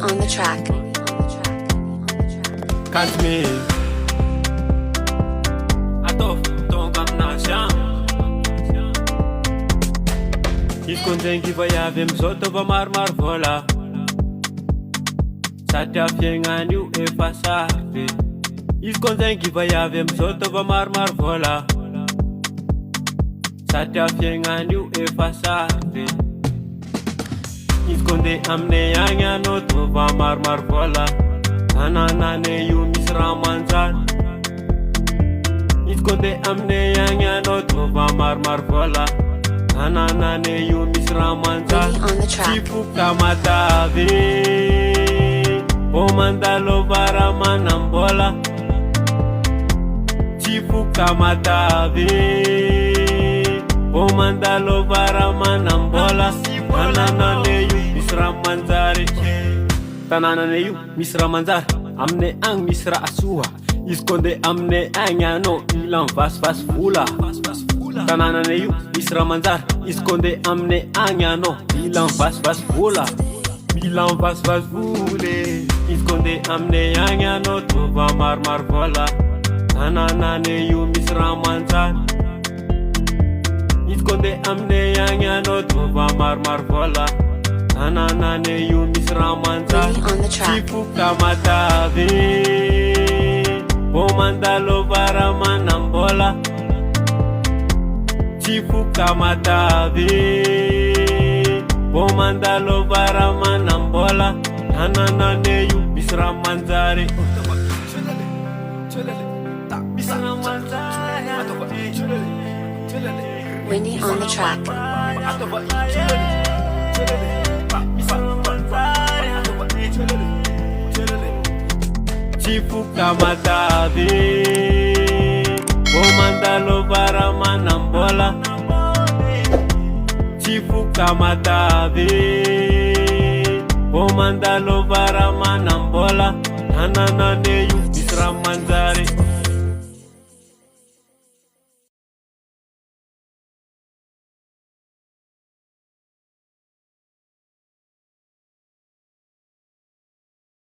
on the track. CKAJMY Izy koa ndraiky vaiavy amizao tova maromaro vola satria fiaignany io efa sarobe. Izy koa ndraiky vaiavy amizao tova maromaro vola satria fiaignany io efa sarobe. Izy koa nde aminay agny anao tova maromaro vola tanànanay io misy raha manjary. Izy koa nde aminay agny anao tova maromaro vola tanànanay io misy raha manjary. Tsy foko Tamatave vao mandalo vara manam-bola. Tsy foko Tamatave vao mandalo vara manam-bola. Tanànanay io misy raha manjary. Tanànanay io misy raha manjary. Aminay agny misy raha soa. Izy koa nde aminay agny anao mila mivasivasy vola. Tanànanay io misy raha manjary. Izy koa nde aminay agny anao mila mivasivasy vola. Mila mivasivasy vola. Izy koa nde aminay agny anao tova maromaro vola tanànanay io misy raha manjary. Izy koa nde aminay agny anao tova maromaro vola tanànanay io misy raha manjary. Tsy foko Tamatave vao mandalo vara manam-bola. Tsy foko Tamatave vao mandalo vara manam-bola tanànanay io misy raha manjary. Winnie on the track. Tsy foko Tamatave vao mandalo vara manam-bola. Tsy foko Tamatave vao mandalo vara manam-bola tanànanay io misy raha manjary.